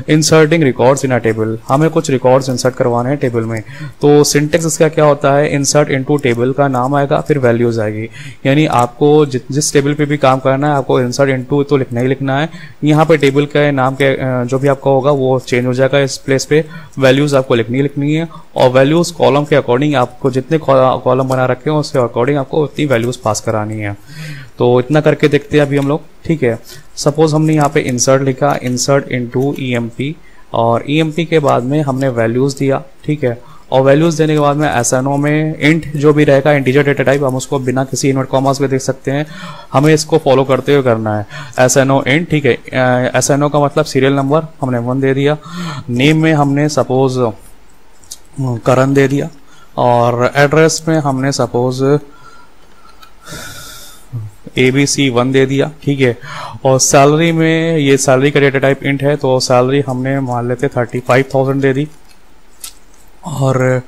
Inserting records in a table, हमें कुछ records insert करवाने हैं टेबल में। तो सिंटेक्स इसका क्या होता है, इंसर्ट इनटू टेबल का नाम आएगा फिर वैल्यूज आएगी, यानी आपको जिस टेबल पे भी काम करना है आपको इंसर्ट इनटू तो लिखना ही लिखना है। यहाँ पे टेबल के नाम के जो भी आपका होगा वो चेंज हो जाएगा इस प्लेस पे, वैल्यूज आपको लिखनी ही लिखनी है और वैल्यूज कॉलम के अकॉर्डिंग आपको जितने कॉलम बना रखे हो उसके अकॉर्डिंग आपको उतनी वैल्यूज पास करानी है। तो इतना करके देखते हैं अभी हम लोग, ठीक है। सपोज हमने यहाँ पे इंसर्ट लिखा, इंसर्ट इनटू ईएमपी, और ईएमपी के बाद में हमने वैल्यूज दिया, ठीक है। और वैल्यूज देने के बाद में एसएनओ में इंट जो भी रहेगा इंटीजर डेटा टाइप, हम उसको बिना किसी इन्वर्ट कॉमास के देख सकते हैं, हमें इसको फॉलो करते हुए करना है। एसएनओ इंट, ठीक है। एसएनओ का मतलब सीरियल नंबर हमने 1 दे दिया, नेम में हमने सपोज करण दे दिया, और एड्रेस में हमने सपोज ABC 1 दे दिया, ठीक है। और सैलरी में ये सैलरी का डेटा टाइप इंट है तो सैलरी हमने मान लेते 35,000 दे दी। और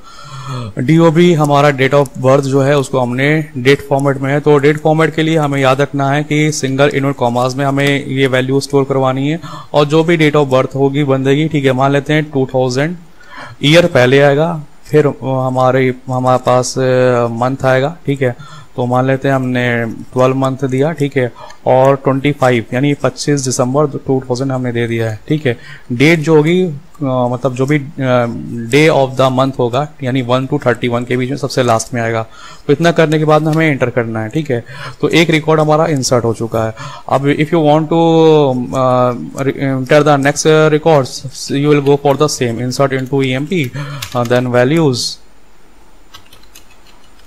DOB हमारा डेट ऑफ बर्थ जो है उसको हमने डेट फॉर्मेट में है, तो डेट फॉर्मेट के लिए हमें याद रखना है कि सिंगल इनवर्ट कॉमास में हमें ये वैल्यू स्टोर करवानी है, और जो भी डेट ऑफ बर्थ होगी बंदेगी, ठीक है। मान लेते हैं 2000, ईयर पहले आएगा, फिर हमारे पास मंथ आएगा, ठीक है। तो मान लेते हैं हमने 12 मंथ दिया, ठीक है, और 25 यानी 25 दिसंबर 2000 हमने दे दिया है, ठीक है। डेट जो होगी मतलब जो भी डे ऑफ द मंथ होगा यानी 1 to 31 के बीच में सबसे लास्ट में आएगा। तो इतना करने के बाद में हमें एंटर करना है, ठीक है। तो एक रिकॉर्ड हमारा इंसर्ट हो चुका है। अब if you want to enter the next records you will go for the same, insert into EMP, then values,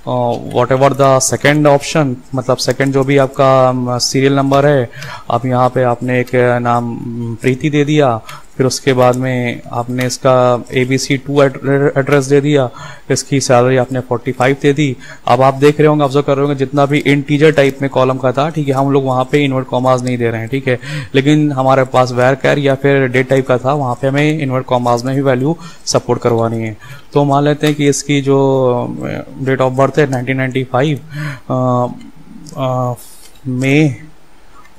whatever the second option, मतलब सेकेंड जो भी आपका सीरियल नंबर है, अब यहाँ पे आपने एक नाम प्रीति दे दिया, फिर उसके बाद में आपने इसका ABC 2 एड्रेस दे दिया, इसकी सैलरी आपने 45 दे दी। अब आप देख रहे होंगे, ऑब्जर्व कर रहे होंगे, जितना भी इंटीजर टाइप में कॉलम का था, ठीक है, हम लोग वहाँ पे इन्वर्ट कॉमास नहीं दे रहे हैं, ठीक है। लेकिन हमारे पास वैर कैर या फिर डेट टाइप का था, वहाँ पे हमें इन्वर्ट कॉमास में ही वैल्यू सपोर्ट करवानी है। तो मान लेते हैं कि इसकी जो डेट ऑफ बर्थ है 1995 मई,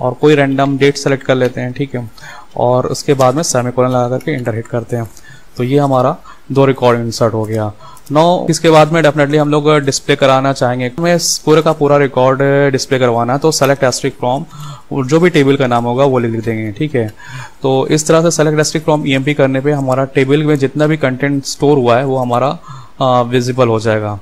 और कोई रैंडम डेट सेलेक्ट कर लेते हैं, ठीक है, और उसके बाद में सेमीकोलन लगा करके इंटर हिट करते हैं। तो ये हमारा 2 रिकॉर्ड इंसर्ट हो गया। नाउ इसके बाद में डेफिनेटली हम लोग डिस्प्ले कराना चाहेंगे, हमें पूरे का पूरा रिकॉर्ड डिस्प्ले करवाना है, तो सेलेक्ट एस्ट्रिक फ्रॉम, जो भी टेबल का नाम होगा वो लिख देंगे, ठीक है। तो इस तरह से सेलेक्ट एस्ट्रिक फ्रॉम ईएमपी करने पे हमारा टेबल में जितना भी कंटेंट स्टोर हुआ है वो हमारा विजिबल हो जाएगा।